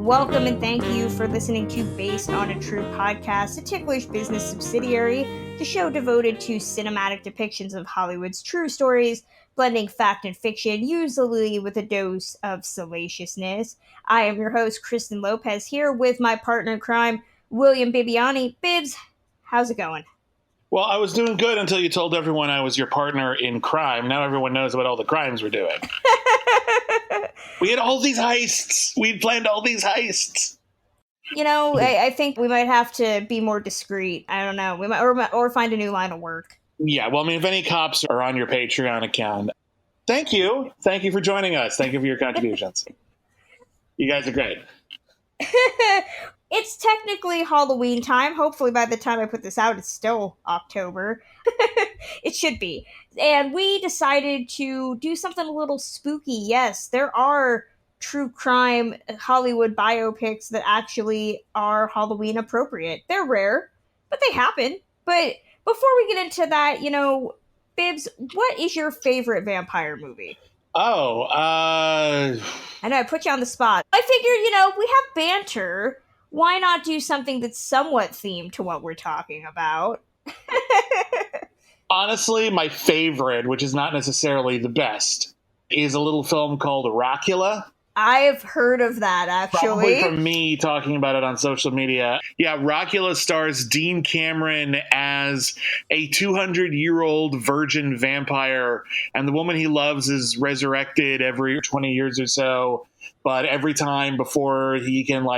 Welcome and thank you for listening to Based on a True Podcast, a ticklish business subsidiary, the show devoted to cinematic depictions of Hollywood's true stories, blending fact and fiction, usually with a dose of salaciousness. I am your host, Kristen Lopez, here with my partner in crime, William Bibiani. Bibbs, how's it going? Well, I was doing good until you told everyone I was your partner in crime. Now everyone knows about all the crimes we're doing. We had all these heists. We'd planned all these heists. You know, I think we might have to be more discreet. I don't know. We might, or find a new line of work. Yeah, well, I mean, if any cops are on your Patreon account, thank you. Thank you for joining us. Thank you for your contributions. You guys are great. It's technically Halloween time. Hopefully by the time I put this out, it's still October. It should be. And we decided to do something a little spooky. Yes, there are true crime Hollywood biopics that actually are Halloween appropriate. They're rare, but they happen. But before we get into that, Bibbs, what is your favorite vampire movie? I know I put you on the spot. I figured, we have banter. Why not do something that's somewhat themed to what we're talking about? Honestly, my favorite, which is not necessarily the best, is a little film called Rockula. I've heard of that, actually. Probably from me talking about it on social media. Yeah, Rockula stars Dean Cameron as a 200-year-old virgin vampire, and the woman he loves is resurrected every 20 years or so, but every time before he can,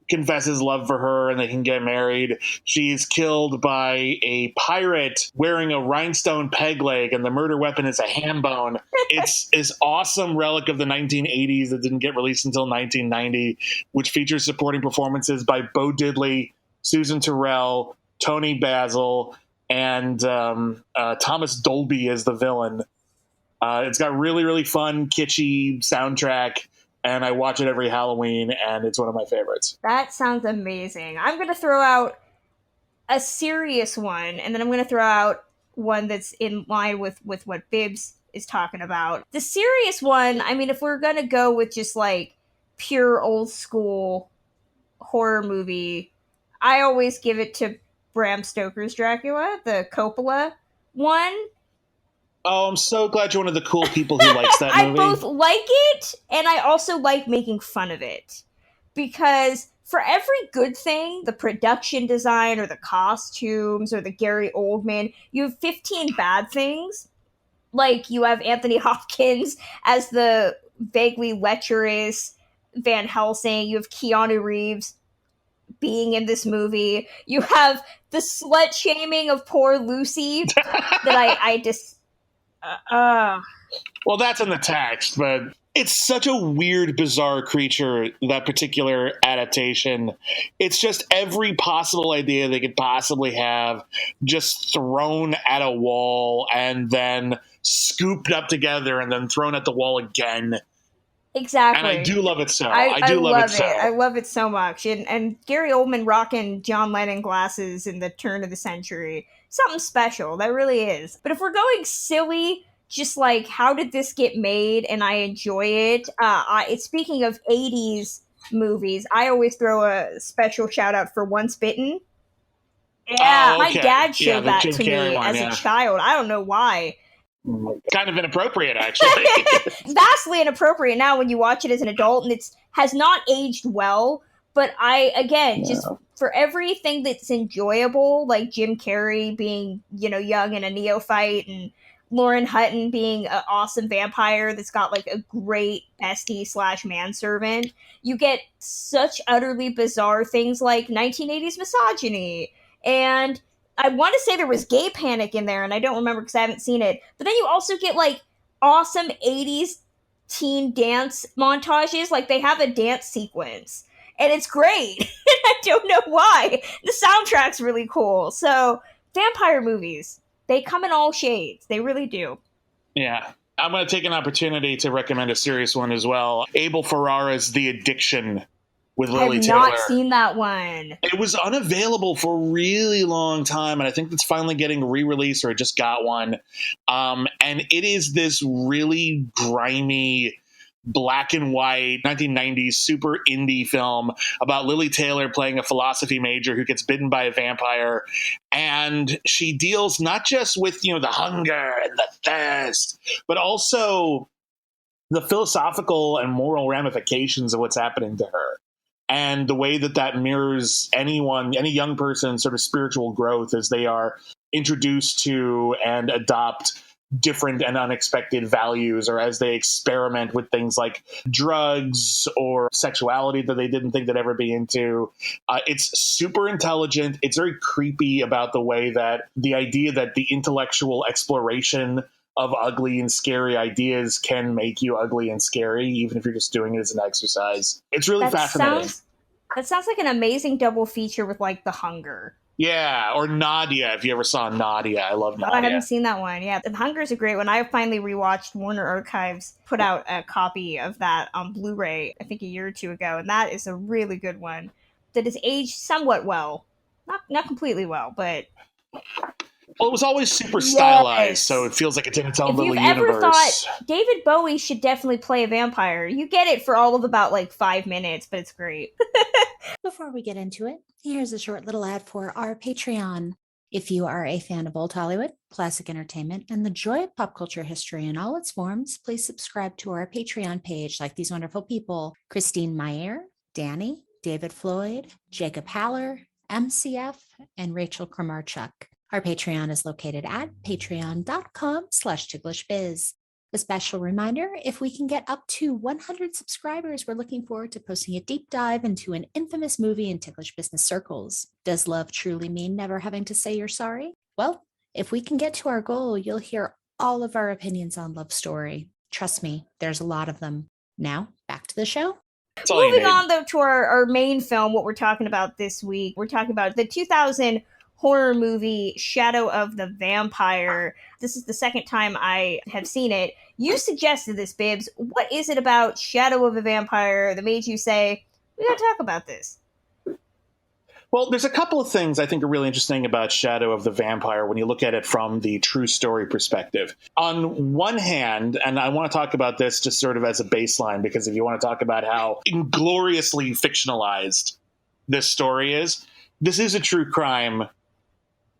confess his love for her and they can get married, she's killed by a pirate wearing a rhinestone peg leg, and the murder weapon is a ham bone. It's this awesome relic of the 1980s that didn't get released until 1990, which features supporting performances by Bo Diddley, Susan Terrell, Tony Basil, and Thomas Dolby as the villain. It's got really, really fun, kitschy soundtrack, and I watch it every Halloween, and it's one of my favorites. That sounds amazing. I'm going to throw out a serious one, and then I'm going to throw out one that's in line with what Bibbs is talking about. The serious one, I mean, if we're going to go with just, pure old school horror movie, I always give it to Bram Stoker's Dracula, the Coppola one. Oh, I'm so glad you're one of the cool people who likes that movie. I both like it, and I also like making fun of it. Because for every good thing, the production design or the costumes or the Gary Oldman, you have 15 bad things. Like, you have Anthony Hopkins as the vaguely lecherous Van Helsing. You have Keanu Reeves being in this movie. You have the slut-shaming of poor Lucy that I just... Well, that's in the text, but it's such a weird, bizarre creature, that particular adaptation. It's just every possible idea they could possibly have just thrown at a wall and then scooped up together and then thrown at the wall again. Exactly. And I do love it so. I love it. I love it so much. And Gary Oldman rocking John Lennon glasses in the turn of the century. Something special. That really is. But if we're going silly, just how did this get made? And I enjoy it. Speaking of 80s movies, I always throw a special shout out for Once Bitten. Yeah, my dad showed that to me as a child. I don't know why. Kind of inappropriate, actually. Vastly inappropriate now when you watch it as an adult, and it has not aged well. But just for everything that's enjoyable, like Jim Carrey being, young and a neophyte, and Lauren Hutton being an awesome vampire that's got a great bestie / manservant, you get such utterly bizarre things like 1980s misogyny. And I want to say there was gay panic in there, and I don't remember because I haven't seen it. But then you also get awesome 80s teen dance montages. They have a dance sequence, and it's great. And I don't know why. The soundtrack's really cool. So vampire movies, they come in all shades. They really do. Yeah. I'm going to take an opportunity to recommend a serious one as well. Abel Ferrara's The Addiction with Lily Taylor. I have not seen that one. It was unavailable for a really long time, and I think it's finally getting re-released, or it just got one. And it is this really grimy black and white 1990s super indie film about Lily Taylor playing a philosophy major who gets bitten by a vampire. And she deals not just with, the hunger and the thirst, but also the philosophical and moral ramifications of what's happening to her. And the way that mirrors any young person's sort of spiritual growth as they are introduced to and adopt different and unexpected values, or as they experiment with things like drugs or sexuality that they didn't think they'd ever be into. It's super intelligent. It's very creepy about the way that the idea that the intellectual exploration of ugly and scary ideas can make you ugly and scary, even if you're just doing it as an exercise. It's really fascinating. That sounds like an amazing double feature with, like, The Hunger. Yeah, or Nadia, if you ever saw Nadia. I love Nadia. I haven't seen that one. Yeah, The Hunger is a great one. I finally rewatched. Warner Archives put out a copy of that on Blu-ray, I think a year or two ago, and that is a really good one that has aged somewhat well. Not completely well, but... Well, it was always super stylized, so it feels like it's in its own little universe. If you've ever thought David Bowie should definitely play a vampire, you get it for all of about, 5 minutes, but it's great. Before we get into it, here's a short little ad for our Patreon. If you are a fan of old Hollywood, classic entertainment, and the joy of pop culture history in all its forms, please subscribe to our Patreon page like these wonderful people: Christine Meyer, Danny, David Floyd, Jacob Haller, MCF, and Rachel Kramarchuk. Our Patreon is located at patreon.com/tigglishbiz. A special reminder, if we can get up to 100 subscribers, we're looking forward to posting a deep dive into an infamous movie in Ticklish business circles. Does love truly mean never having to say you're sorry? Well, if we can get to our goal, you'll hear all of our opinions on Love Story. Trust me, there's a lot of them. Now, back to the show. Moving on, though, to our main film, what we're talking about this week. We're talking about the 2000 horror movie Shadow of the Vampire. This is the second time I have seen it. You suggested this, Bibbs. What is it about Shadow of the Vampire that made you say, we gotta talk about this? Well, there's a couple of things I think are really interesting about Shadow of the Vampire when you look at it from the true story perspective. On one hand, and I want to talk about this just sort of as a baseline, because if you want to talk about how ingloriously fictionalized this story is, this is a true crime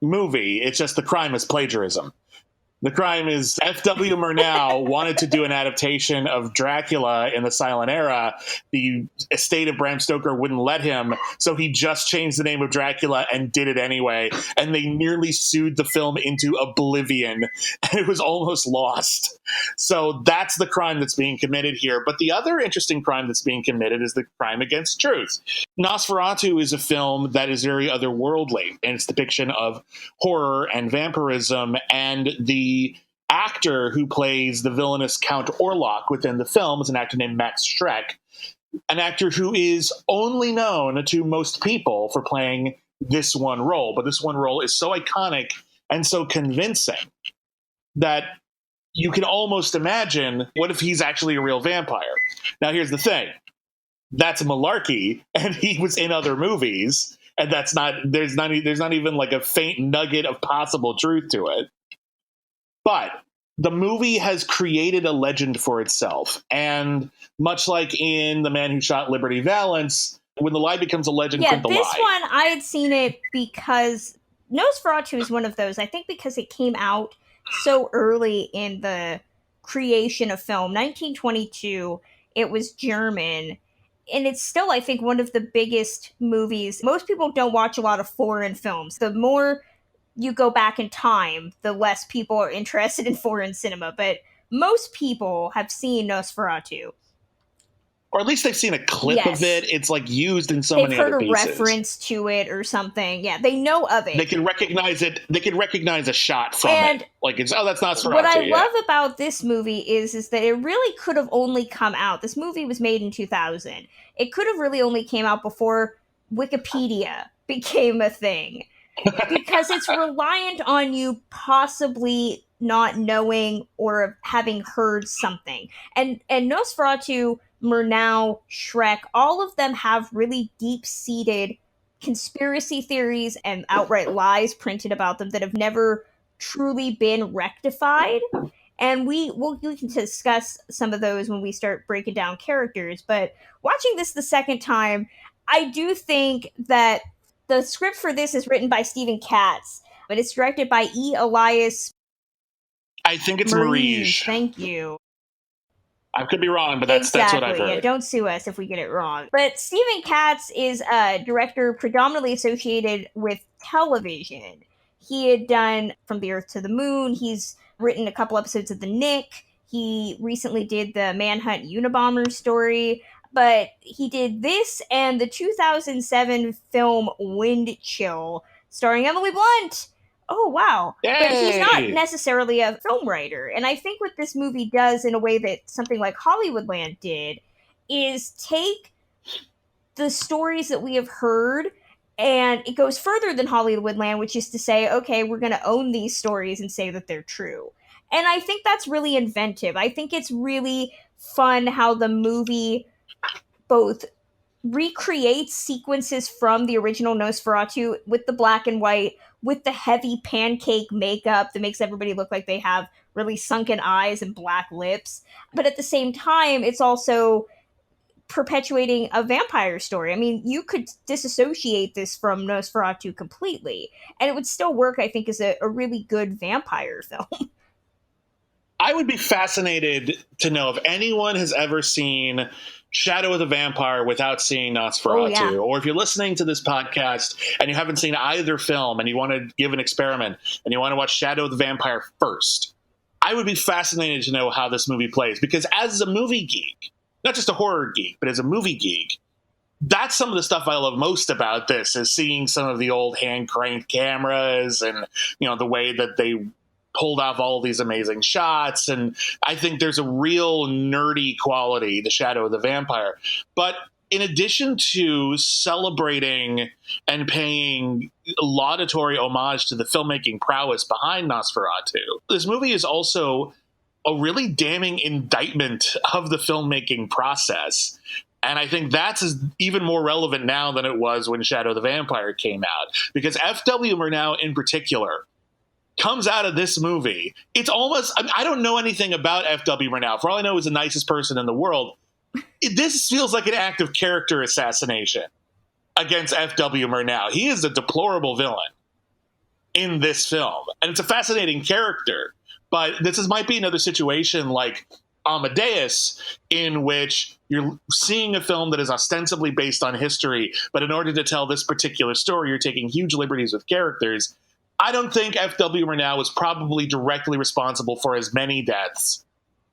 movie. It's just the crime is plagiarism. The crime is F.W. Murnau wanted to do an adaptation of Dracula in the silent era. The estate of Bram Stoker wouldn't let him, so he just changed the name of Dracula and did it anyway. And they nearly sued the film into oblivion, and it was almost lost. So that's the crime that's being committed here. But the other interesting crime that's being committed is the crime against truth. Nosferatu is a film that is very otherworldly in its depiction of horror and vampirism, and the actor who plays the villainous Count Orlok within the film is an actor named Max Schreck, an actor who is only known to most people for playing this one role. But this one role is so iconic and so convincing that you can almost imagine, what if he's actually a real vampire? Now, here's the thing. That's a malarkey, and he was in other movies, and there's not even like a faint nugget of possible truth to it. But the movie has created a legend for itself. And much like in The Man Who Shot Liberty Valance, when the lie becomes a legend, print the lie. Yeah, this one, I had seen it because Nosferatu is one of those. I think because it came out so early in the creation of film. 1922, it was German. And it's still, I think, one of the biggest movies. Most people don't watch a lot of foreign films. The more you go back in time, the less people are interested in foreign cinema. But most people have seen Nosferatu. Or at least they've seen a clip of it. It's like used in so many other pieces. They've heard a reference to it or something. Yeah, they know of it. They can recognize it. They can recognize a shot from it. Like, that's Nosferatu. What I love about this movie is that it really could have only come out. This movie was made in 2000. It could have really only came out before Wikipedia became a thing. Because it's reliant on you possibly not knowing or having heard something. And Nosferatu, Murnau, Schreck, all of them have really deep-seated conspiracy theories and outright lies printed about them that have never truly been rectified. And we can discuss some of those when we start breaking down characters. But watching this the second time, I do think that the script for this is written by Stephen Katz, but it's directed by E. Elias. I think it's Marige. Thank you. I could be wrong, but that's what I've heard. Yeah, don't sue us if we get it wrong. But Stephen Katz is a director predominantly associated with television. He had done From the Earth to the Moon. He's written a couple episodes of The Knick. He recently did the Manhunt Unabomber story. But he did this and the 2007 film Wind Chill, starring Emily Blunt. Oh, wow. Yay! But he's not necessarily a film writer. And I think what this movie does in a way that something like Hollywoodland did is take the stories that we have heard, and it goes further than Hollywoodland, which is to say, okay, we're going to own these stories and say that they're true. And I think that's really inventive. I think it's really fun how the movie both recreates sequences from the original Nosferatu with the black and white, with the heavy pancake makeup that makes everybody look like they have really sunken eyes and black lips. But at the same time, it's also perpetuating a vampire story. I mean, you could disassociate this from Nosferatu completely, and it would still work, I think, as a really good vampire film. I would be fascinated to know if anyone has ever seen Shadow of the Vampire without seeing Nosferatu. Oh, yeah. Or if you're listening to this podcast and you haven't seen either film and you want to give an experiment and you want to watch Shadow of the Vampire first, I would be fascinated to know how this movie plays. Because as a movie geek, not just a horror geek, but as a movie geek, that's some of the stuff I love most about this, is seeing some of the old hand-cranked cameras and, you know, the way that they pulled off all of these amazing shots. And I think there's a real nerdy quality to Shadow of the Vampire. But in addition to celebrating and paying laudatory homage to the filmmaking prowess behind Nosferatu, this movie is also a really damning indictment of the filmmaking process. And I think that's even more relevant now than it was when Shadow of the Vampire came out. Because F.W. Murnau in particular comes out of this movie. It's almost, I don't know anything about F.W. Murnau. For all I know, he's the nicest person in the world. This feels like an act of character assassination against F.W. Murnau. He is a deplorable villain in this film. And it's a fascinating character. But might be another situation like Amadeus, in which you're seeing a film that is ostensibly based on history, but in order to tell this particular story, you're taking huge liberties with characters. I don't think F.W. Murnau was probably directly responsible for as many deaths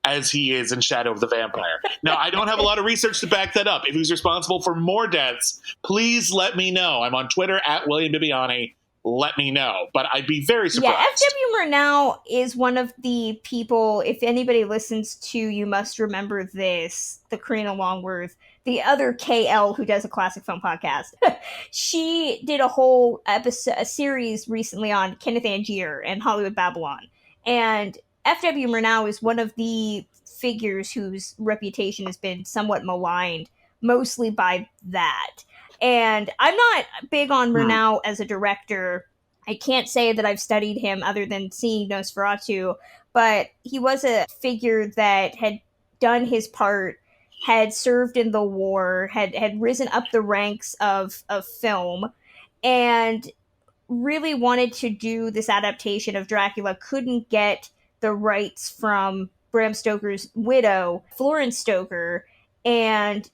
as he is in Shadow of the Vampire. Now, I don't have a lot of research to back that up. If he's responsible for more deaths, please let me know. I'm on Twitter at William Bibbiani. Let me know. But I'd be very surprised. Yeah, F.W. Murnau is one of the people, if anybody listens to You Must Remember This, the Karina Longworth, the other KL who does a classic film podcast, she did a whole a series recently on Kenneth Angier and Hollywood Babylon. And F.W. Murnau is one of the figures whose reputation has been somewhat maligned, mostly by that. And I'm not big on Murnau as a director. I can't say that I've studied him other than seeing Nosferatu, but he was a figure that had done his part, had served in the war, had risen up the ranks of film, and really wanted to do this adaptation of Dracula, couldn't get the rights from Bram Stoker's widow, Florence Stoker, and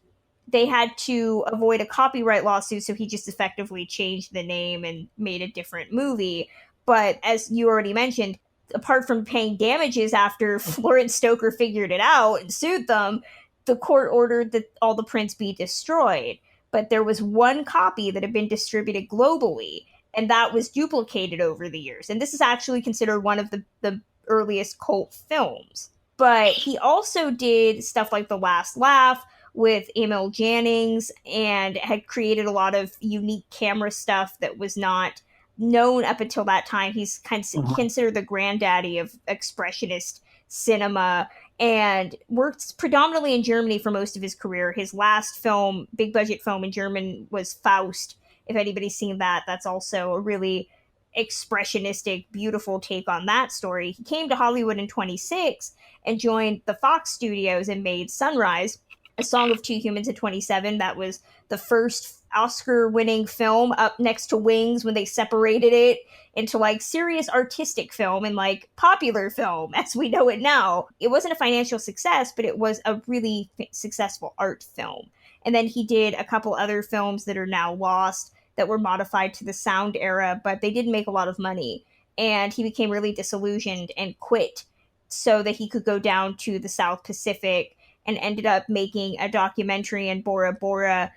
they had to avoid a copyright lawsuit, so he just effectively changed the name and made a different movie. But as you already mentioned, apart from paying damages after Florence Stoker figured it out and sued them, the court ordered that all the prints be destroyed. But there was one copy that had been distributed globally, and that was duplicated over the years. And this is actually considered one of the earliest cult films. But he also did stuff like The Last Laugh with Emil Jannings, and had created a lot of unique camera stuff that was not known up until that time. He's kind of considered the granddaddy of expressionist cinema, and worked predominantly in Germany for most of his career. His last film, big budget film in German, was Faust. If anybody's seen that, that's also a really expressionistic, beautiful take on that story. He came to Hollywood in 26 and joined the Fox Studios and made Sunrise, A Song of Two Humans in 27. That was the first Oscar-winning film, up next to Wings when they separated it into like serious artistic film and like popular film as we know it now. It wasn't a financial success, but it was a really successful art film. And then he did a couple other films that are now lost that were modified to the sound era, but they didn't make a lot of money. And he became really disillusioned and quit so that he could go down to the South Pacific, and ended up making a documentary in Bora Bora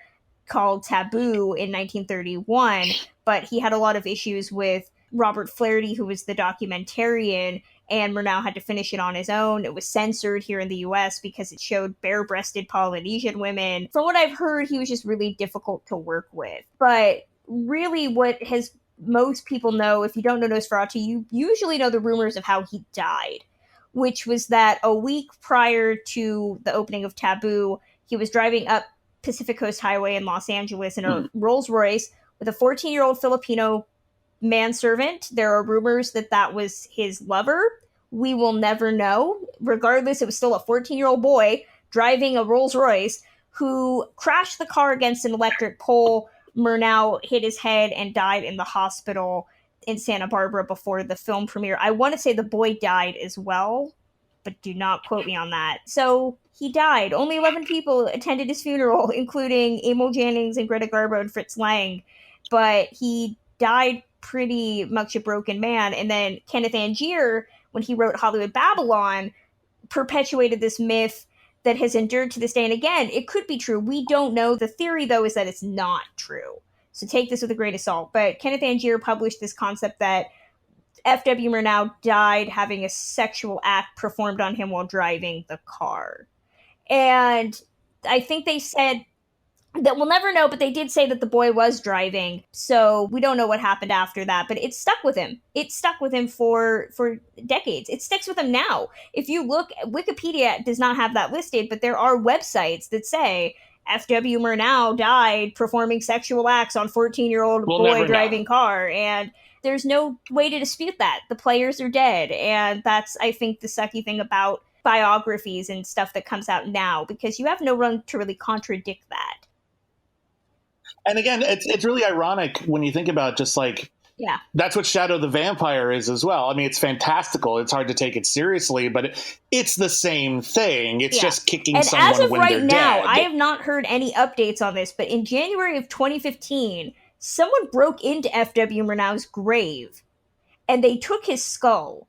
called Taboo in 1931. But he had a lot of issues with Robert Flaherty, who was the documentarian, and Murnau had to finish it on his own. It was censored here in the US because it showed bare-breasted Polynesian women. From what I've heard, he was just really difficult to work with. But really what has most people know, if you don't know Nosferatu, you usually know the rumors of how he died, which was that a week prior to the opening of Taboo, he was driving up Pacific Coast Highway in Los Angeles in a Rolls Royce with a 14-year-old Filipino manservant. There are rumors that that was his lover. We will never know. Regardless, it was still a 14-year-old boy driving a Rolls Royce who crashed the car against an electric pole. Murnau hit his head and died in the hospital in Santa Barbara before the film premiere. I want to say the boy died as well, but do not quote me on that. So he died. Only 11 people attended his funeral, including Emil Jannings and Greta Garbo and Fritz Lang. But he died pretty much a broken man. And then Kenneth Angier, when he wrote Hollywood Babylon, perpetuated this myth that has endured to this day. And again, it could be true. We don't know. The theory, though, is that it's not true. So take this with a grain of salt. But Kenneth Angier published this concept that F.W. Murnau died having a sexual act performed on him while driving the car. And I think they said that we'll never know, but they did say that the boy was driving. So we don't know what happened after that, but it stuck with him. It stuck with him for decades. It sticks with him now. If you look, Wikipedia does not have that listed, but there are websites that say F.W. Murnau died performing sexual acts on 14-year-old boy driving car. And there's no way to dispute that. The players are dead. And that's, I think, the sucky thing about biographies and stuff that comes out now, because you have no one to really contradict that. And again, it's really ironic when you think about just like, that's what Shadow the Vampire is as well. I mean, it's fantastical. It's hard to take it seriously, but it's the same thing. It's just kicking someone when they're dead. And as of right now, I have not heard any updates on this, but in January of 2015, someone broke into F.W. Murnau's grave, and they took his skull.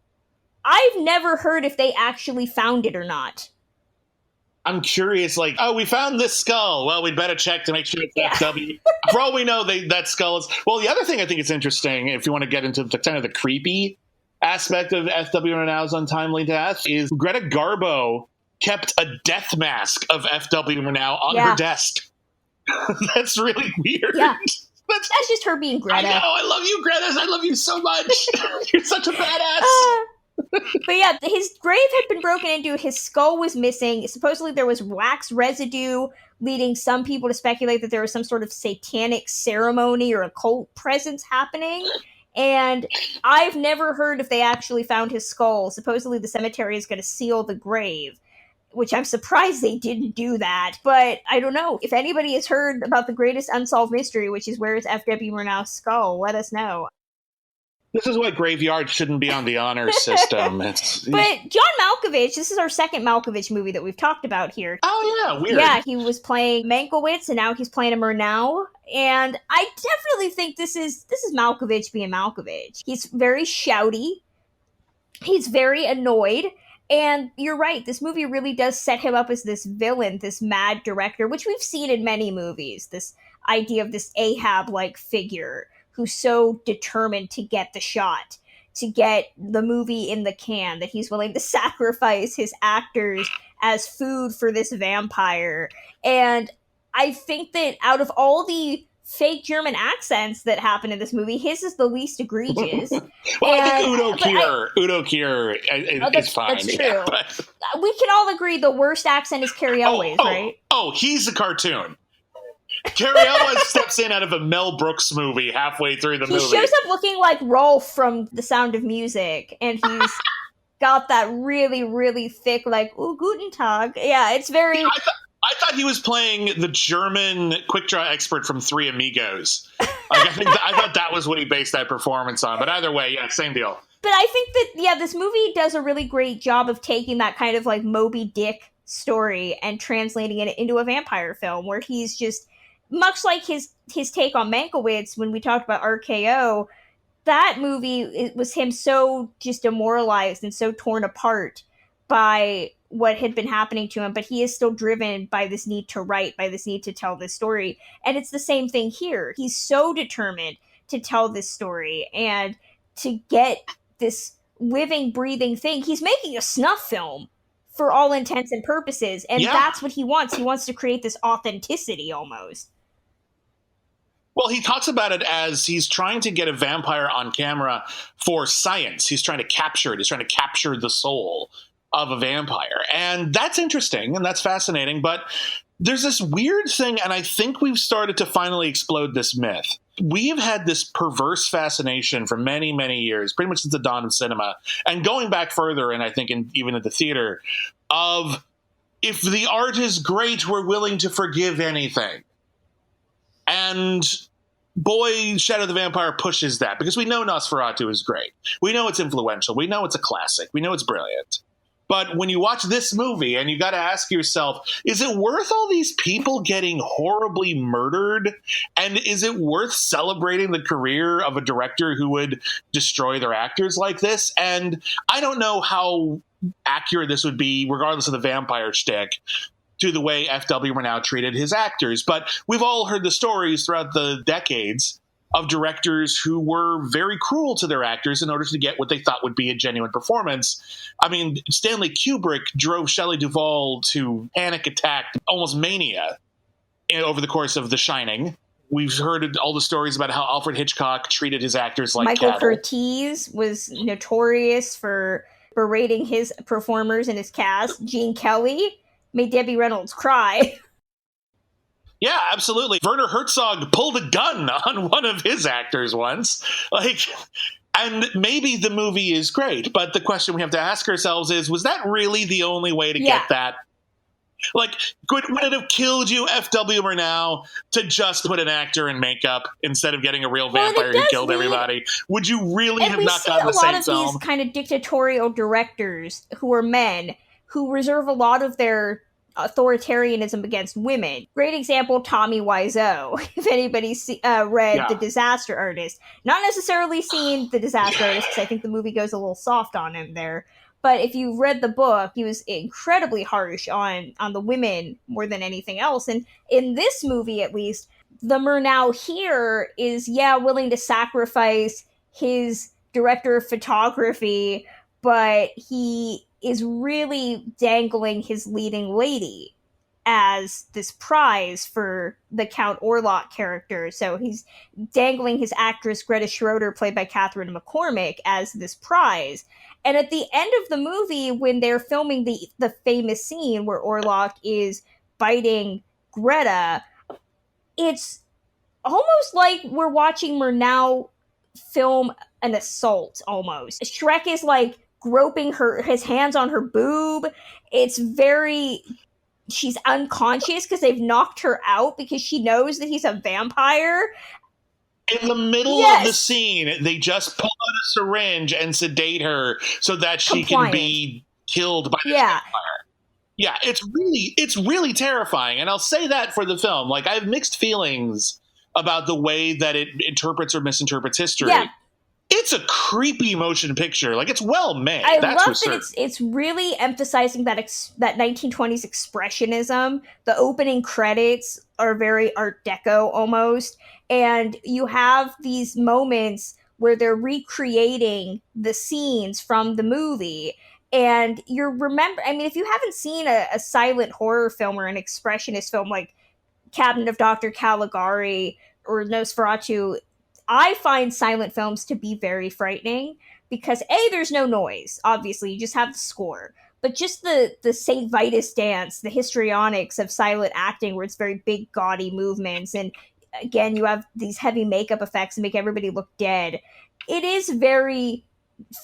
I've never heard if they actually found it or not. I'm curious, like, oh, we found this skull. Well, we'd better check to make sure it's F.W. For all we know, that skull is... Well, the other thing I think is interesting, if you want to get into the kind of the creepy aspect of F.W. Murnau's untimely death, is Greta Garbo kept a death mask of F.W. Murnau on her desk. That's really weird. Yeah. That's just her being Greta. I know. I love you, Greta. I love you so much. You're such a badass. But yeah, his grave had been broken into. His skull was missing. Supposedly there was wax residue, leading some people to speculate that there was some sort of satanic ceremony or occult presence happening. And I've never heard if they actually found his skull. Supposedly the cemetery is going to seal the grave, which I'm surprised they didn't do that. But I don't know. If anybody has heard about the greatest unsolved mystery, which is where is F.W. Murnau's skull, let us know. This is why graveyards shouldn't be on the honor system. But John Malkovich, this is our second Malkovich movie that we've talked about here. Oh, yeah, weird. Yeah, he was playing Mankiewicz, and now he's playing a Murnau. And I definitely think this is Malkovich being Malkovich. He's very shouty. He's very annoyed. And you're right, this movie really does set him up as this villain, this mad director, which we've seen in many movies. This idea of this Ahab-like figure who's so determined to get the shot, to get the movie in the can, that he's willing to sacrifice his actors as food for this vampire. And I think that out of all the fake German accents that happen in this movie, his is the least egregious. I think Udo Kier is fine. That's true. Yeah, we can all agree the worst accent is Cary Elwes, right? Oh, he's a cartoon. Cary Elwes steps in out of a Mel Brooks movie halfway through the movie. He shows up looking like Rolf from The Sound of Music, and he's got that really, really thick, like, ooh, guten Tag. Yeah, it's very... Yeah, I thought he was playing the German quick draw expert from Three Amigos. Like, I thought that was what he based that performance on. But either way, yeah, same deal. But I think that, yeah, this movie does a really great job of taking that kind of like Moby Dick story and translating it into a vampire film where he's just, much like his take on Mankiewicz when we talked about RKO, that movie, it was him so just demoralized and so torn apart by what had been happening to him, but he is still driven by this need to write, by this need to tell this story. And it's the same thing here. He's so determined to tell this story and to get this living, breathing thing. He's making a snuff film for all intents and purposes, and that's what he wants. He wants to create this authenticity almost. Well, he talks about it as he's trying to get a vampire on camera for science. He's trying to capture it. He's trying to capture the soul of a vampire. And that's interesting and that's fascinating. But there's this weird thing, and I think we've started to finally explode this myth. We've had this perverse fascination for many, many years, pretty much since the dawn of cinema, and going back further, and I think even at the theater, of if the art is great, we're willing to forgive anything. And boy, Shadow the Vampire pushes that, because we know Nosferatu is great. We know it's influential. We know it's a classic. We know it's brilliant. But when you watch this movie and you got to ask yourself, is it worth all these people getting horribly murdered? And is it worth celebrating the career of a director who would destroy their actors like this? And I don't know how accurate this would be, regardless of the vampire shtick, to the way F.W. Murnau treated his actors. But we've all heard the stories throughout the decades of directors who were very cruel to their actors in order to get what they thought would be a genuine performance. I mean, Stanley Kubrick drove Shelley Duvall to panic attack, almost mania, over the course of The Shining. We've heard all the stories about how Alfred Hitchcock treated his actors like Michael cattle. Curtiz was notorious for berating his performers and his cast. Gene Kelly made Debbie Reynolds cry. Yeah, absolutely. Werner Herzog pulled a gun on one of his actors once. And maybe the movie is great, but the question we have to ask ourselves is, was that really the only way to get that? Like, would it have killed you, F.W. Murnau, to just put an actor in makeup instead of getting a real vampire who killed everybody? Would you really have not gotten the same film? We see a lot of these kind of dictatorial directors who are men who reserve a lot of their authoritarianism against women. Great example, Tommy Wiseau. If anybody's read The Disaster Artist. Not necessarily seen The Disaster Artist, because I think the movie goes a little soft on him there. But if you read the book, he was incredibly harsh on the women more than anything else. And in this movie, at least, the Murnau here is, willing to sacrifice his director of photography, but he is really dangling his leading lady as this prize for the Count Orlok character. So he's dangling his actress Greta Schroeder, played by Catherine McCormick, as this prize. And at the end of the movie, when they're filming the famous scene where Orlok is biting Greta, it's almost like we're watching Murnau film an assault, almost. Shrek is like groping his hands on her boob. It's very... She's unconscious because they've knocked her out because she knows that he's a vampire. In the middle of the scene, they just pull out a syringe and sedate her so that she can be killed by this vampire. Yeah, it's really terrifying. And I'll say that for the film. Like, I have mixed feelings about the way that it interprets or misinterprets history. Yeah. It's a creepy motion picture. Like, it's well made. I love that it's really emphasizing that 1920s expressionism. The opening credits are very Art Deco almost. And you have these moments where they're recreating the scenes from the movie. And if you haven't seen a silent horror film or an expressionist film like Cabinet of Dr. Caligari or Nosferatu, I find silent films to be very frightening because A, there's no noise. Obviously, you just have the score. but just the St. Vitus dance, the histrionics of silent acting, where it's very big, gaudy movements, and again, you have these heavy makeup effects and make everybody look dead. It is very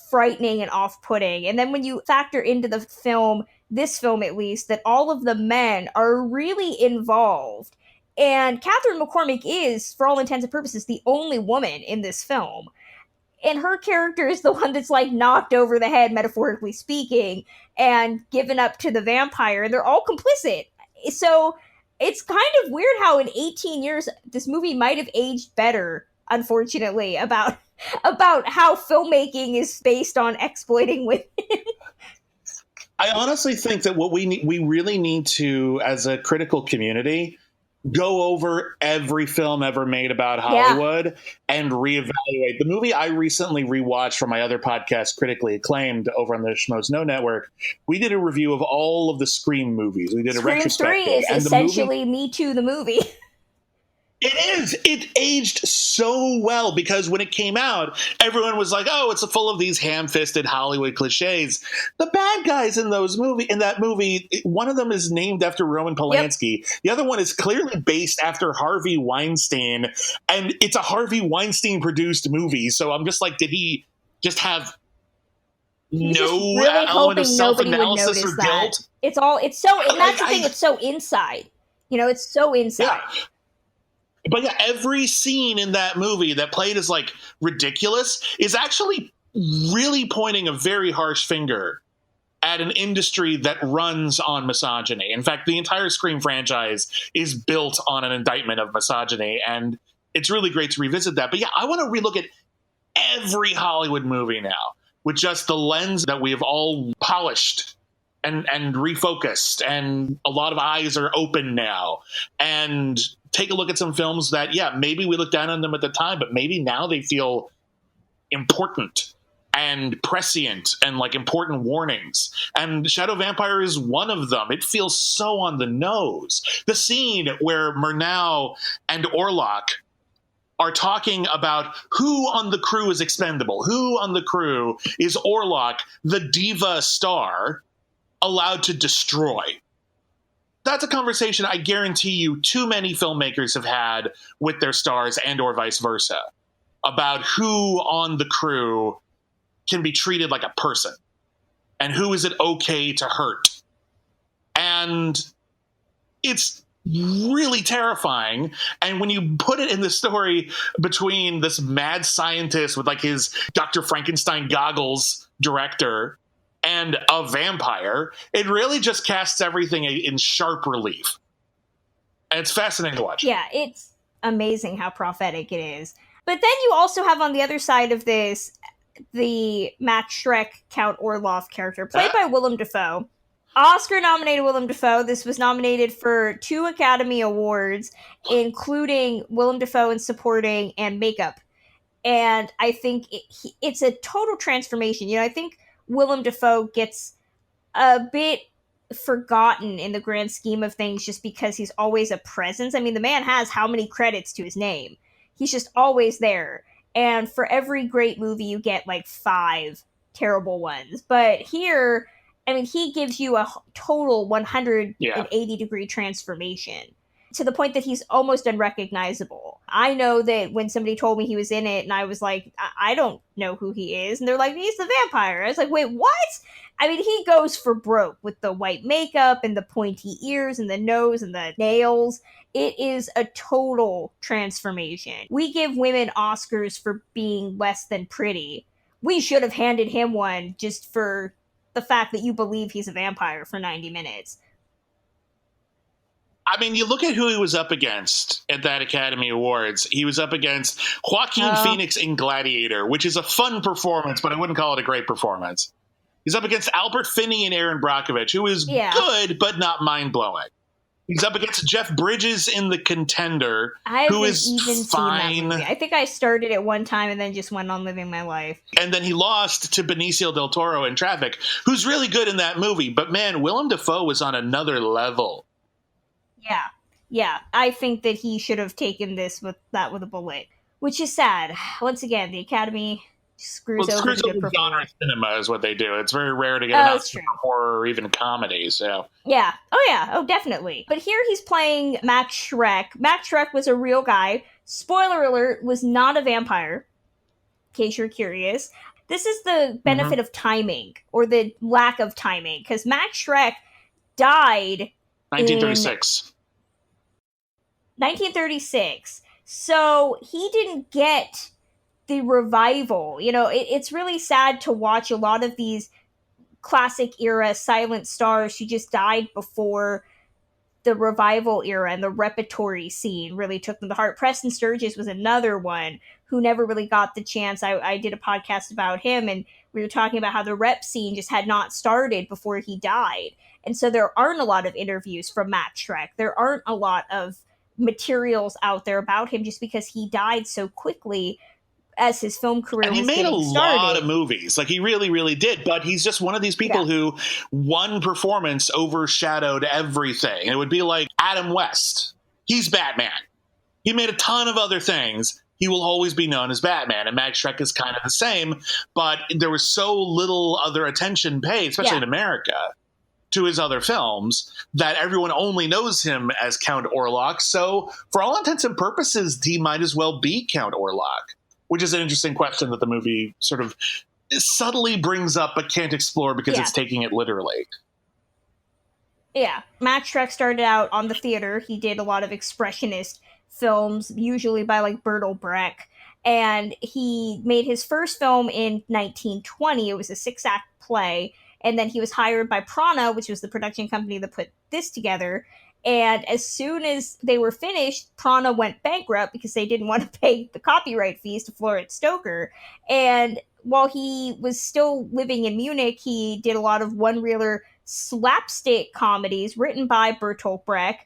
frightening and off-putting. And then when you factor into the film, this film at least, that all of the men are really involved. And Catherine McCormack is, for all intents and purposes, the only woman in this film. And her character is the one that's like knocked over the head, metaphorically speaking, and given up to the vampire, and they're all complicit. So it's kind of weird how in 18 years this movie might have aged better, unfortunately, about how filmmaking is based on exploiting women. I honestly think that what we really need to, as a critical community, go over every film ever made about Hollywood and reevaluate. The movie I recently rewatched for my other podcast, Critically Acclaimed, over on the Schmoes Know Network, we did a review of all of the Scream movies. We did a Scream retrospective. 3 is essentially Me Too, the movie. It is. It aged so well because when it came out, everyone was like, "Oh, it's full of these ham-fisted Hollywood cliches." The bad guys in that movie, one of them is named after Roman Polanski. Yep. The other one is clearly based after Harvey Weinstein, and it's a Harvey Weinstein produced movie. So I'm just like, did he just have no element of self-analysis or guilt? And that's the thing. It's so inside. It's so inside. Yeah. But yeah, every scene in that movie that played as like ridiculous is actually really pointing a very harsh finger at an industry that runs on misogyny. In fact, the entire Scream franchise is built on an indictment of misogyny, and it's really great to revisit that. But yeah, I want to relook at every Hollywood movie now with just the lens that we have all polished and refocused, and a lot of eyes are open now, and take a look at some films that, maybe we looked down on them at the time, but maybe now they feel important and prescient and like important warnings. And Shadow Vampire is one of them. It feels so on the nose. The scene where Murnau and Orlok are talking about who on the crew is expendable, who on the crew is Orlok, the diva star, allowed to destroy. That's a conversation I guarantee you too many filmmakers have had with their stars, and or vice versa, about who on the crew can be treated like a person and who is it okay to hurt. And it's really terrifying. And when you put it in the story between this mad scientist with like his Dr. Frankenstein goggles director and a vampire, it really just casts everything in sharp relief. And it's fascinating to watch. Yeah, it's amazing how prophetic it is. But then you also have on the other side of this, the Max Schreck Count Orloff character, played by Willem Dafoe. Oscar-nominated Willem Dafoe. This was nominated for 2 Academy Awards, including Willem Dafoe in supporting and makeup. And I think it's a total transformation. I think Willem Dafoe gets a bit forgotten in the grand scheme of things just because he's always a presence. I mean, the man has how many credits to his name? He's just always there. And for every great movie, you get like 5 terrible ones. But here, I mean, he gives you a total 180-degree transformation to the point that he's almost unrecognizable. I know that when somebody told me he was in it, and I was like, I don't know who he is. And they're like, he's the vampire. I was like, wait, what? I mean, he goes for broke with the white makeup and the pointy ears and the nose and the nails. It is a total transformation. We give women Oscars for being less than pretty. We should have handed him one just for the fact that you believe he's a vampire for 90 minutes. I mean, you look at who he was up against at that Academy Awards. He was up against Joaquin Phoenix in Gladiator, which is a fun performance, but I wouldn't call it a great performance. He's up against Albert Finney and Aaron Brockovich, who is good, but not mind-blowing. He's up against Jeff Bridges in The Contender, who is fine. I think I started it one time and then just went on living my life. And then he lost to Benicio del Toro in Traffic, who's really good in that movie. But man, Willem Dafoe was on another level. Yeah. I think that he should have taken this with a bullet, which is sad. Once again, the Academy screws over the good genre performance. cinema is what they do. It's very rare to get an It's Oscar true. for horror or even comedy. So Yeah. Oh, definitely. But here he's playing Max Schreck. Max Schreck was a real guy. Spoiler alert, was not a vampire, in case you're curious. This is the benefit of timing, or the lack of timing, because Max Schreck died 1936. 1936. So he didn't get the revival. You know, it's really sad to watch a lot of these classic era silent stars who just died before the revival era and the repertory scene really took them to heart. Preston Sturges was another one who never really got the chance. I did a podcast about him, and we were talking about how the rep scene just had not started before he died. And so there aren't a lot of interviews from Max Schreck. There aren't a lot of materials out there about him just because he died so quickly as his film career was getting started. And he made a lot of movies. Like, he really, really did. But he's just one of these people who one performance overshadowed everything. It would be like Adam West. He's Batman. He made a ton of other things. He will always be known as Batman. And Max Schreck is kind of the same. But there was so little other attention paid, especially in America, to his other films, that everyone only knows him as Count Orlok. So for all intents and purposes, he might as well be Count Orlok. Which is an interesting question that the movie sort of subtly brings up but can't explore because it's taking it literally. Yeah. Max Schreck started out on the theater. He did a lot of expressionist films, usually by like Bertolt Brecht. And he made his first film in 1920. It was a 6-act play. And then he was hired by Prana, which was the production company that put this together. And as soon as they were finished, Prana went bankrupt because they didn't want to pay the copyright fees to Florence Stoker. And while he was still living in Munich, he did a lot of one-reeler slapstick comedies written by Bertolt Brecht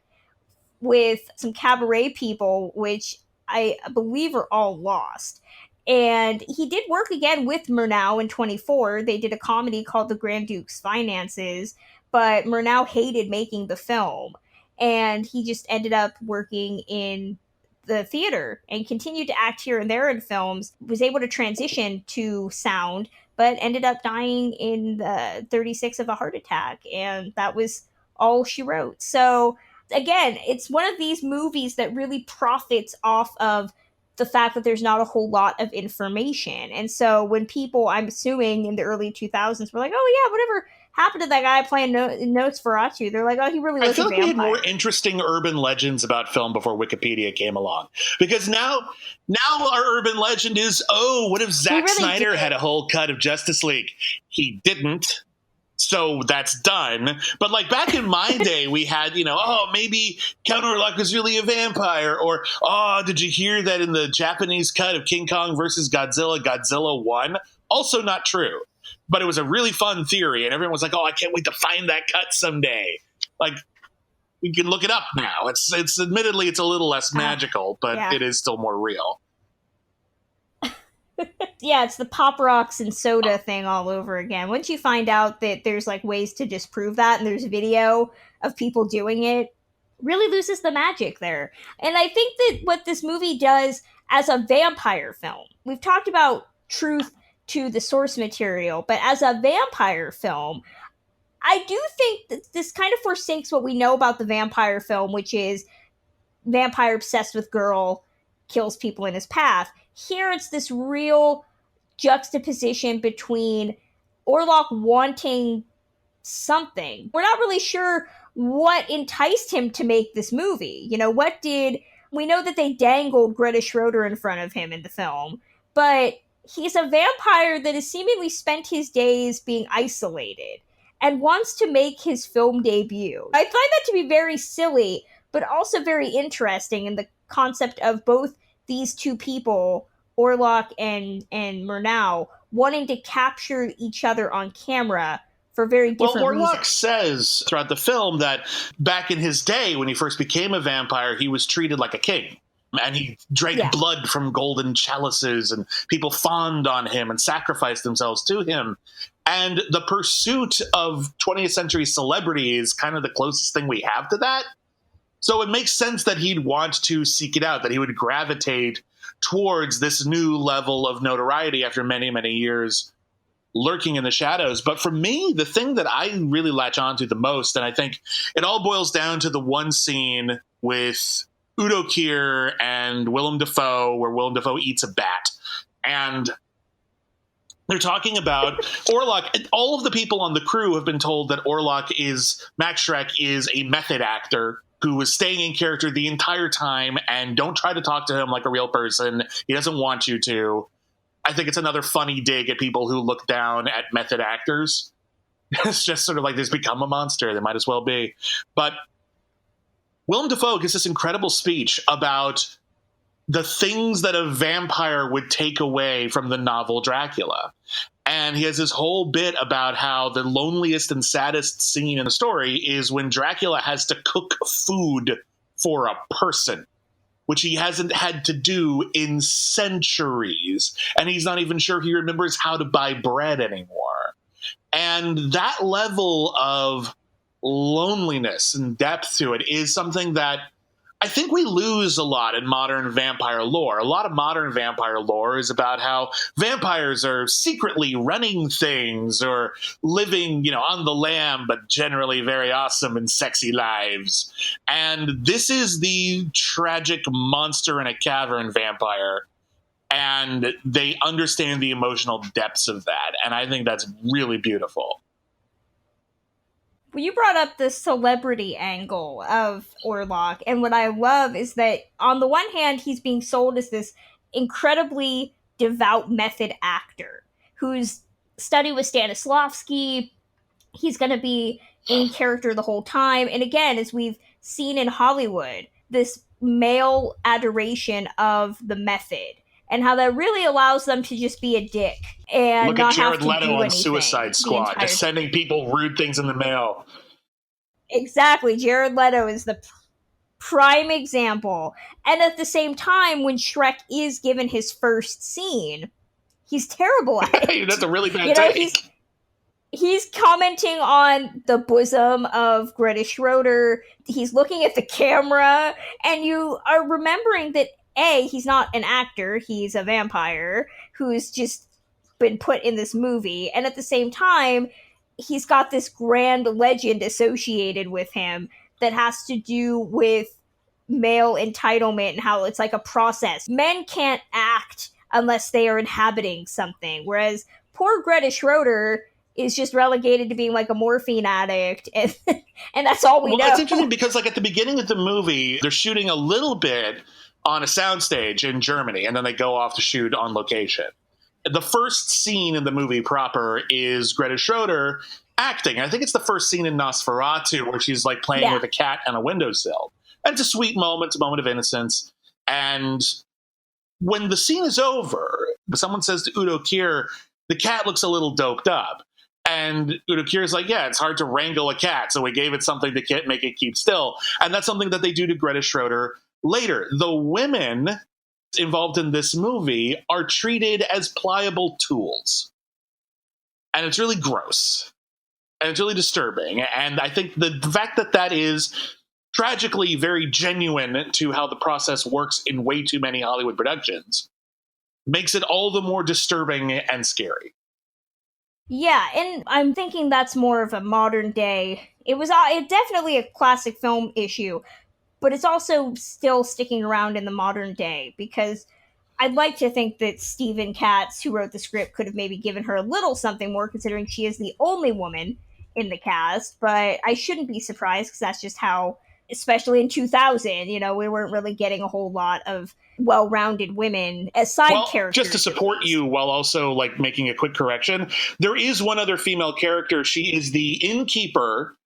with some cabaret people, which I believe are all lost. And he did work again with Murnau in 24. They did a comedy called The Grand Duke's Finances, but Murnau hated making the film. And he just ended up working in the theater and continued to act here and there in films, was able to transition to sound, but ended up dying in the 36 of a heart attack. And that was all she wrote. So again, it's one of these movies that really profits off of the fact that there's not a whole lot of information. And so when people, I'm assuming in the early 2000s, were like, oh yeah, whatever happened to that guy playing Nosferatu, they're like, oh, he really was a vampire. I feel like we had more interesting urban legends about film before Wikipedia came along. Because now our urban legend is, oh, what if Zack Snyder had a whole cut of Justice League? He didn't. So that's done. But like back in my day, we had, oh, maybe Count Orlok was really a vampire. Or, oh, did you hear that in the Japanese cut of King Kong versus Godzilla, Godzilla won? Also not true. But it was a really fun theory. And everyone was like, oh, I can't wait to find that cut someday. Like, we can look it up now. It's admittedly, it's a little less magical, but it is still more real. Yeah, it's the pop rocks and soda thing all over again. Once you find out that there's like ways to disprove that and there's video of people doing it, really loses the magic there. And I think that what this movie does as a vampire film, we've talked about truth to the source material, but as a vampire film, I do think that this kind of forsakes what we know about the vampire film, which is vampire obsessed with girl, kills people in his path. Here it's this real juxtaposition between Orlok wanting something. We're not really sure what enticed him to make this movie. We know that they dangled Greta Schroeder in front of him in the film, but he's a vampire that has seemingly spent his days being isolated and wants to make his film debut. I find that to be very silly, but also very interesting in the concept of both these two people, Orlok and Murnau, wanting to capture each other on camera for very different reasons. Orlok says throughout the film that back in his day, when he first became a vampire, he was treated like a king. And he drank blood from golden chalices, and people fawned on him and sacrificed themselves to him. And the pursuit of 20th century celebrity is kind of the closest thing we have to that. So it makes sense that he'd want to seek it out, that he would gravitate towards this new level of notoriety after many, many years lurking in the shadows. But for me, the thing that I really latch onto the most, and I think it all boils down to the one scene with Udo Kier and Willem Dafoe, where Willem Dafoe eats a bat. And they're talking about Orlok. All of the people on the crew have been told that Max Schreck is a method actor who was staying in character the entire time, and don't try to talk to him like a real person. He doesn't want you to. I think it's another funny dig at people who look down at method actors. It's just sort of like, they've become a monster. They might as well be. But Willem Dafoe gives this incredible speech about the things that a vampire would take away from the novel Dracula. And he has this whole bit about how the loneliest and saddest scene in the story is when Dracula has to cook food for a person, which he hasn't had to do in centuries. And he's not even sure he remembers how to buy bread anymore. And that level of loneliness and depth to it is something that I think we lose a lot in modern vampire lore. A lot of modern vampire lore is about how vampires are secretly running things or living, on the lam, but generally very awesome and sexy lives. And this is the tragic monster in a cavern vampire. And they understand the emotional depths of that. And I think that's really beautiful. Well, you brought up the celebrity angle of Orlok, and what I love is that on the one hand, he's being sold as this incredibly devout method actor who's studied with Stanislavski. He's going to be in character the whole time. And again, as we've seen in Hollywood, this male adoration of the method, and how that really allows them to just be a dick and look not at Jared have to Leto do on anything Suicide Squad, just sending people rude things in the mail. Exactly. Jared Leto is the prime example. And at the same time, when Schreck is given his first scene, he's terrible at it. That's a really bad take. He's commenting on the bosom of Greta Schroeder. He's looking at the camera, and you are remembering that he's not an actor, he's a vampire who's just been put in this movie, and at the same time, he's got this grand legend associated with him that has to do with male entitlement and how it's like a process. Men can't act unless they are inhabiting something, whereas poor Greta Schroeder is just relegated to being like a morphine addict, and that's all we know. It's interesting because, like, at the beginning of the movie, they're shooting a little bit on a soundstage in Germany, and then they go off to shoot on location. The first scene in the movie proper is Greta Schroeder acting. I think it's the first scene in Nosferatu where she's like playing with a cat on a windowsill. And it's a sweet moment, it's a moment of innocence. And when the scene is over, someone says to Udo Kier, the cat looks a little doped up. And Udo Kier's like, yeah, it's hard to wrangle a cat, so we gave it something to make it keep still. And that's something that they do to Greta Schroeder later. The women involved in this movie are treated as pliable tools. And it's really gross. And it's really disturbing. And I think the fact that that is tragically very genuine to how the process works in way too many Hollywood productions makes it all the more disturbing and scary. Yeah, and I'm thinking that's more of a modern day. It's definitely a classic film issue, but it's also still sticking around in the modern day, because I'd like to think that Stephen Katz, who wrote the script, could have maybe given her a little something more, considering she is the only woman in the cast, but I shouldn't be surprised, because that's just how, especially in 2000, we weren't really getting a whole lot of well-rounded women as side characters. Just to support you while also like making a quick correction, there is one other female character. She is the innkeeper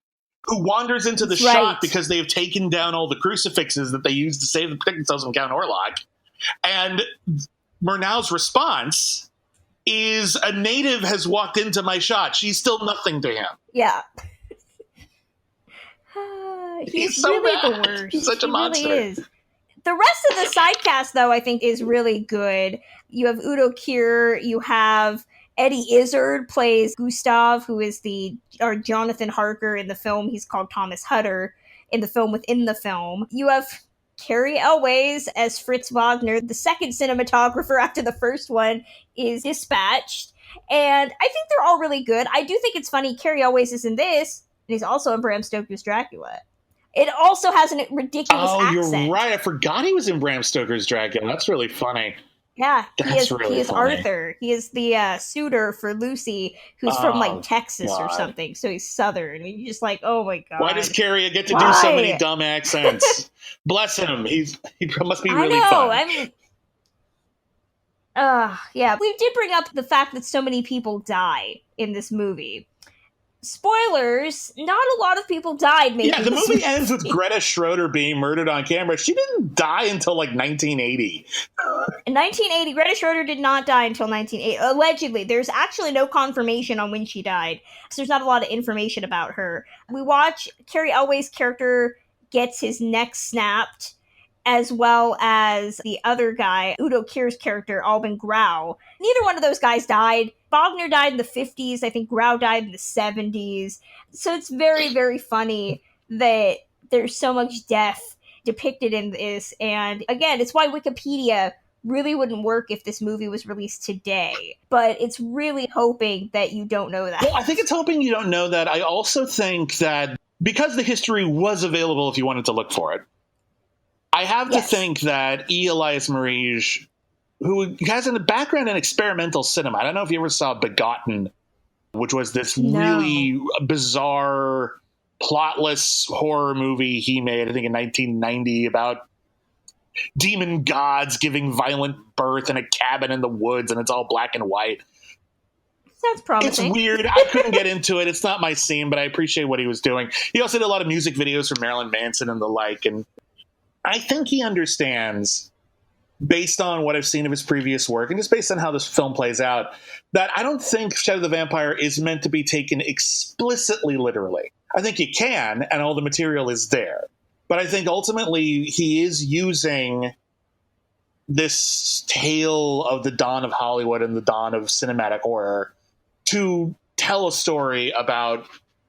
who wanders into the shop because they've taken down all the crucifixes that they used to save themselves from Count Orlok. And Murnau's response is, a native has walked into my shop. She's still nothing to him. Yeah. He's so really bad. The worst. He's such a monster. Really is. The rest of the side cast, though, I think is really good. You have Udo Kier, you have Eddie Izzard plays Gustav, who is or Jonathan Harker in the film. He's called Thomas Hutter in the film within the film. You have Carrie Elways as Fritz Wagner, the second cinematographer after the first one, is dispatched. And I think they're all really good. I do think it's funny Carrie Elways is in this, and he's also in Bram Stoker's Dracula. It also has a ridiculous accent. You're right. I forgot he was in Bram Stoker's Dracula. That's really funny. Yeah, he is funny. Arthur. He is the suitor for Lucy, who's from like Texas or something. So he's Southern. And you're just like, oh my god. Why does Carrie get to do so many dumb accents? Bless him. He must be really fun. I mean, yeah. We did bring up the fact that so many people die in this movie. Spoilers, not a lot of people died. Yeah, the movie ends with Greta Schroeder being murdered on camera. She didn't die until like 1980. In 1980, Greta Schroeder did not die until 1980. Allegedly, there's actually no confirmation on when she died, so there's not a lot of information about her. We watch Carrie Elways' character gets his neck snapped, as well as the other guy, Udo Kier's character, Alban Grau. Neither one of those guys died. Wagner died in the 50s. I think Grau died in the 70s. So it's very, very funny that there's so much death depicted in this. And again, it's why Wikipedia really wouldn't work if this movie was released today. But it's really hoping that you don't know that. Well, I think it's hoping you don't know that. I also think that because the history was available if you wanted to look for it, I have to think that E. Elias Marie, who has a background in experimental cinema. I don't know if you ever saw Begotten, which was this really bizarre, plotless horror movie he made, I think in 1990, about demon gods giving violent birth in a cabin in the woods, and it's all black and white. Sounds promising. It's weird. I couldn't get into it. It's not my scene, but I appreciate what he was doing. He also did a lot of music videos for Marilyn Manson and the like, and I think he understands, based on what I've seen of his previous work and just based on how this film plays out, that I don't think Shadow the Vampire is meant to be taken explicitly literally. I think you can, and all the material is there. But I think ultimately he is using this tale of the dawn of Hollywood and the dawn of cinematic horror to tell a story about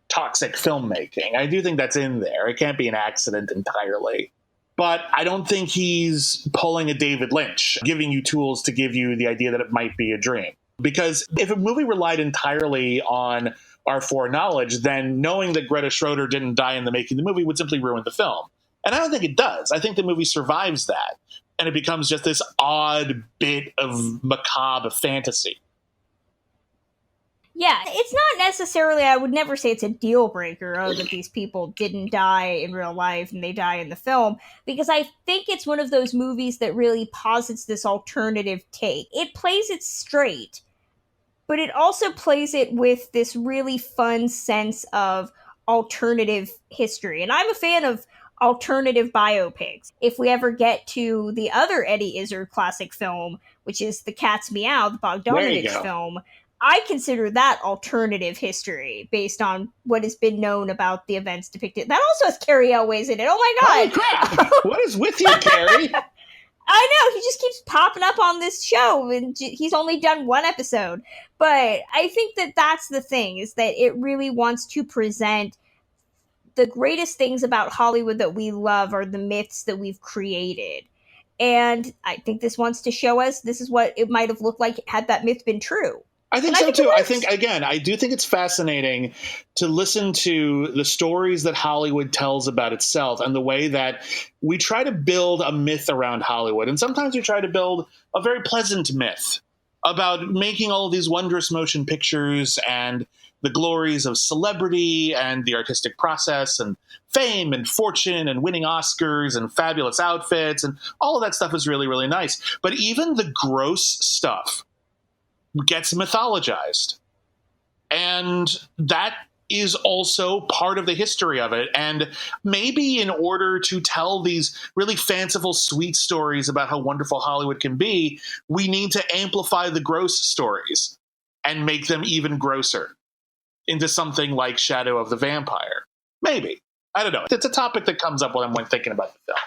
toxic filmmaking. I do think that's in there. It can't be an accident entirely. But I don't think he's pulling a David Lynch, giving you tools to give you the idea that it might be a dream. Because if a movie relied entirely on our foreknowledge, then knowing that Greta Schroeder didn't die in the making of the movie would simply ruin the film. And I don't think it does. I think the movie survives that. And it becomes just this odd bit of macabre fantasy. Yeah, it's not necessarily, I would never say it's a deal breaker, that these people didn't die in real life and they die in the film, because I think it's one of those movies that really posits this alternative take. It plays it straight, but it also plays it with this really fun sense of alternative history. And I'm a fan of alternative biopics. If we ever get to the other Eddie Izzard classic film, which is The Cat's Meow, the Bogdanovich film, I consider that alternative history based on what has been known about the events depicted. That also has Carrie Elways in it. Oh my god! Holy crap! What is with you, Carrie? I know, he just keeps popping up on this show, and he's only done one episode. But I think that that's the thing, is that it really wants to present the greatest things about Hollywood that we love are the myths that we've created. And I think this wants to show us this is what it might have looked like had that myth been true. I think so too. I think, again, I do think it's fascinating to listen to the stories that Hollywood tells about itself and the way that we try to build a myth around Hollywood. And sometimes we try to build a very pleasant myth about making all of these wondrous motion pictures and the glories of celebrity and the artistic process and fame and fortune and winning Oscars and fabulous outfits. And all of that stuff is really, really nice. But even the gross stuff gets mythologized. And that is also part of the history of it. And maybe in order to tell these really fanciful, sweet stories about how wonderful Hollywood can be, we need to amplify the gross stories and make them even grosser into something like Shadow of the Vampire. Maybe. I don't know. It's a topic that comes up when I'm thinking about the film.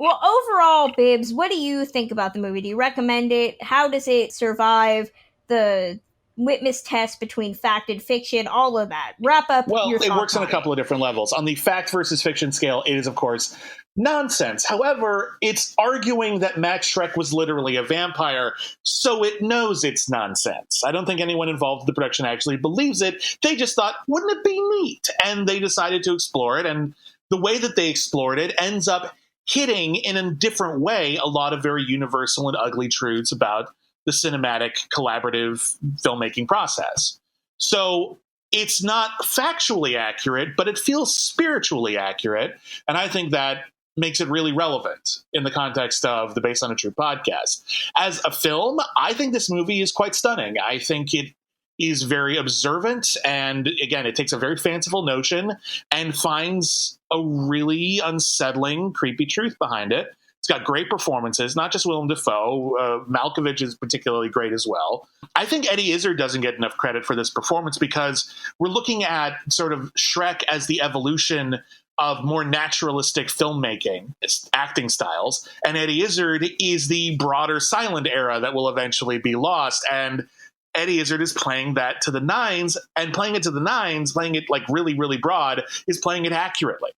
Well, overall, Bibbs, what do you think about the movie? Do you recommend it? How does it survive the litmus test between fact and fiction, all of that. Wrap up Well, your it works on on a couple of different levels. On the fact versus fiction scale, it is, of course, nonsense. However, it's arguing that Max Schreck was literally a vampire, so it knows it's nonsense. I don't think anyone involved in the production actually believes it. They just thought, wouldn't it be neat? And they decided to explore it, and the way that they explored it ends up hitting, in a different way, a lot of very universal and ugly truths about the cinematic collaborative filmmaking process. So it's not factually accurate, but it feels spiritually accurate. And I think that makes it really relevant in the context of the Based on a True podcast. As a film, I think this movie is quite stunning. I think it is very observant. And again, it takes a very fanciful notion and finds a really unsettling, creepy truth behind it. It's got great performances, not just Willem Dafoe. Malkovich is particularly great as well. I think Eddie Izzard doesn't get enough credit for this performance because we're looking at sort of Schreck as the evolution of more naturalistic filmmaking, acting styles. And Eddie Izzard is the broader silent era that will eventually be lost. And Eddie Izzard is playing that to the nines, and playing it to the nines, playing it like really, really broad, is playing it accurately.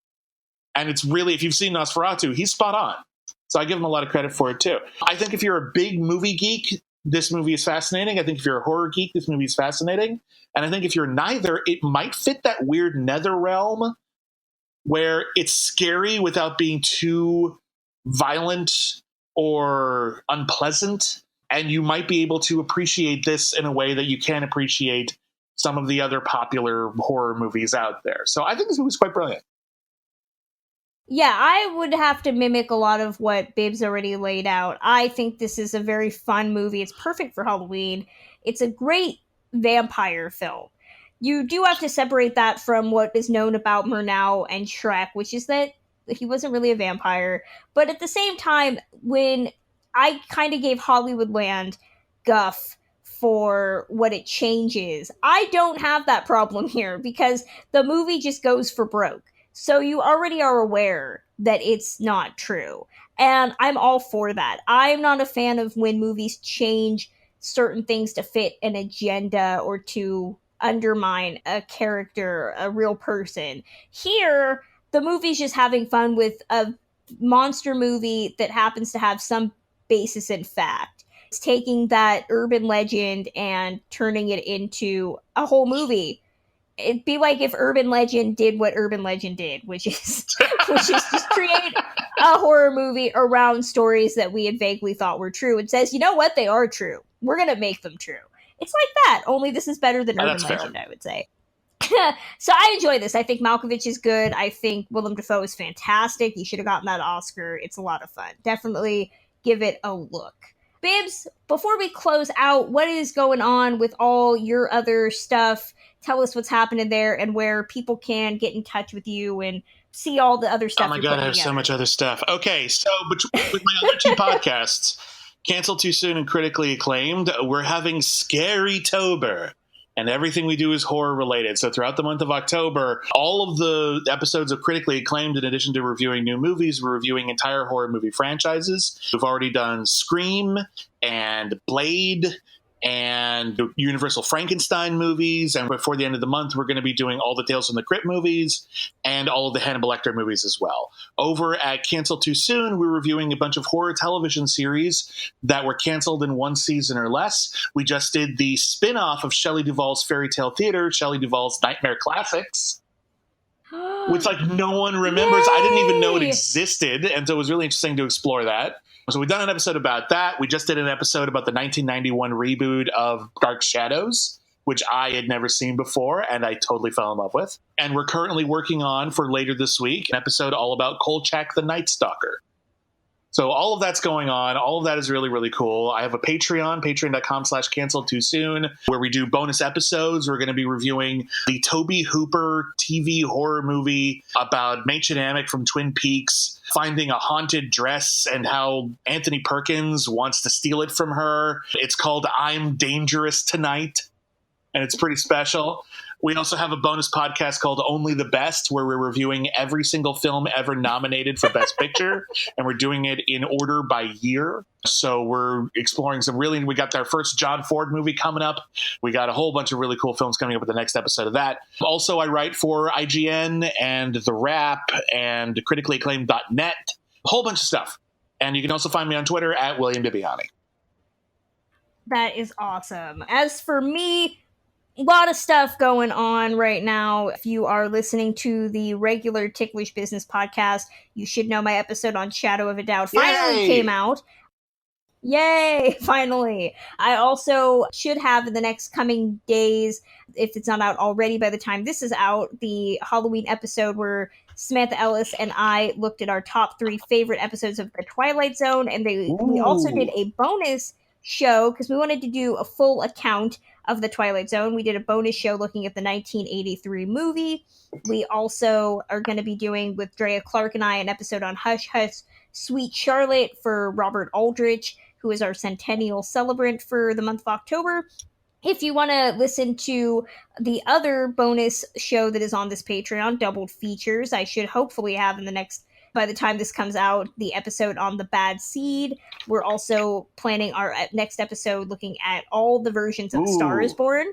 And it's really, if you've seen Nosferatu, he's spot on. So I give him a lot of credit for it, too. I think if you're a big movie geek, this movie is fascinating. I think if you're a horror geek, this movie is fascinating. And I think if you're neither, it might fit that weird nether realm where it's scary without being too violent or unpleasant. And you might be able to appreciate this in a way that you can appreciate some of the other popular horror movies out there. So I think this movie's quite brilliant. Yeah, I would have to mimic a lot of what Bibbs already laid out. I think this is a very fun movie. It's perfect for Halloween. It's a great vampire film. You do have to separate that from what is known about Murnau and Schreck, which is that he wasn't really a vampire. But at the same time, when I kind of gave Hollywoodland guff for what it changes, I don't have that problem here because the movie just goes for broke. So you already are aware that it's not true. And I'm all for that. I'm not a fan of when movies change certain things to fit an agenda or to undermine a character, a real person. Here, the movie's just having fun with a monster movie that happens to have some basis in fact. It's taking that urban legend and turning it into a whole movie. It'd be like if Urban Legend did what Urban Legend did, which is just create a horror movie around stories that we had vaguely thought were true. It says, you know what? They are true. We're going to make them true. It's like that, only this is better than Urban Legend, I would say. So I enjoy this. I think Malkovich is good. I think Willem Dafoe is fantastic. He should have gotten that Oscar. It's a lot of fun. Definitely give it a look. Bibbs, before we close out, what is going on with all your other stuff? Tell us what's happening there and where people can get in touch with you and see all the other stuff. Oh my God, I have so much other stuff. Okay, so with my other two podcasts, Canceled Too Soon and Critically Acclaimed, we're having Scary-tober. And everything we do is horror related. So throughout the month of October, all of the episodes of Critically Acclaimed, in addition to reviewing new movies, we're reviewing entire horror movie franchises. We've already done Scream and Blade and Universal Frankenstein movies. And before the end of the month, we're going to be doing all the Tales from the Crypt movies and all of the Hannibal Lecter movies as well. Over at Canceled Too Soon, we're reviewing a bunch of horror television series that were canceled in one season or less. We just did the spin-off of Shelley Duvall's Fairy Tale Theater, Shelley Duvall's Nightmare Classics, which like no one remembers. Yay! I didn't even know it existed, and so it was really interesting to explore that. So we've done an episode about that. We just did an episode about the 1991 reboot of Dark Shadows, which I had never seen before, and I totally fell in love with. And we're currently working on, for later this week, an episode all about Kolchak the Night Stalker. So all of that's going on. All of that is really, really cool. I have a Patreon, patreon.com/canceledtoosoon, where we do bonus episodes. We're going to be reviewing the Tobe Hooper TV horror movie about Mädchen Amick from Twin Peaks finding a haunted dress and how Anthony Perkins wants to steal it from her. It's called I'm Dangerous Tonight, and it's pretty special. We also have a bonus podcast called Only the Best, where we're reviewing every single film ever nominated for Best Picture, and we're doing it in order by year. So we're exploring we got our first John Ford movie coming up. We got a whole bunch of really cool films coming up with the next episode of that. Also, I write for IGN and The Wrap and criticallyacclaimed.net, a whole bunch of stuff. And you can also find me on Twitter at William Bibbiani. That is awesome. As for me, a lot of stuff going on right now. If you are listening to the regular Ticklish Business podcast, you should know my episode on Shadow of a Doubt finally came out. Yay, finally. I also should have in the next coming days, if it's not out already by the time this is out, the Halloween episode where Samantha Ellis and I looked at our top 3 favorite episodes of The Twilight Zone, and we also did a bonus show because we wanted to do a full account of The Twilight Zone. We did a bonus show looking at the 1983 movie. We also are going to be doing, with Drea Clark and I, an episode on Hush Hush Sweet Charlotte for Robert Aldrich, who is our centennial celebrant for the month of October. If you want to listen to the other bonus show that is on this Patreon, Doubled Features, I should hopefully have by the time this comes out, the episode on The Bad Seed. We're also planning our next episode looking at all the versions of Star is Born.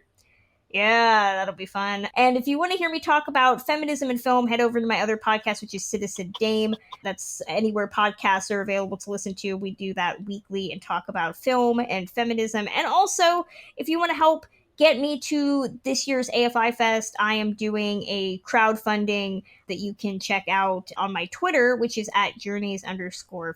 Yeah, that'll be fun. And if you want to hear me talk about feminism in film, head over to my other podcast, which is Citizen Dame. That's anywhere podcasts are available to listen to. We do that weekly and talk about film and feminism. And also, if you want to help get me to this year's AFI Fest, I am doing a crowdfunding that you can check out on my Twitter, which is at journeys_film.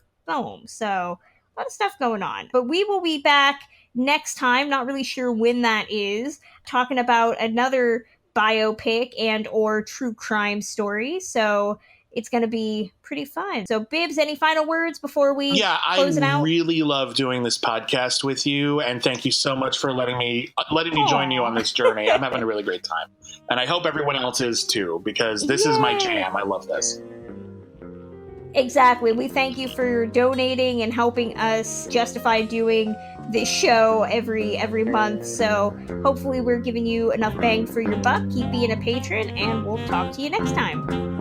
So a lot of stuff going on. But we will be back next time, not really sure when that is, talking about another biopic and or true crime story. So it's going to be pretty fun. So Bibbs, any final words before we close it out? I really love doing this podcast with you, and thank you so much for letting me join you on this journey. I'm having a really great time, and I hope everyone else is too, because this is my jam. I love this. Exactly. We thank you for donating and helping us justify doing this show every month. So hopefully we're giving you enough bang for your buck. Keep being a patron, and we'll talk to you next time.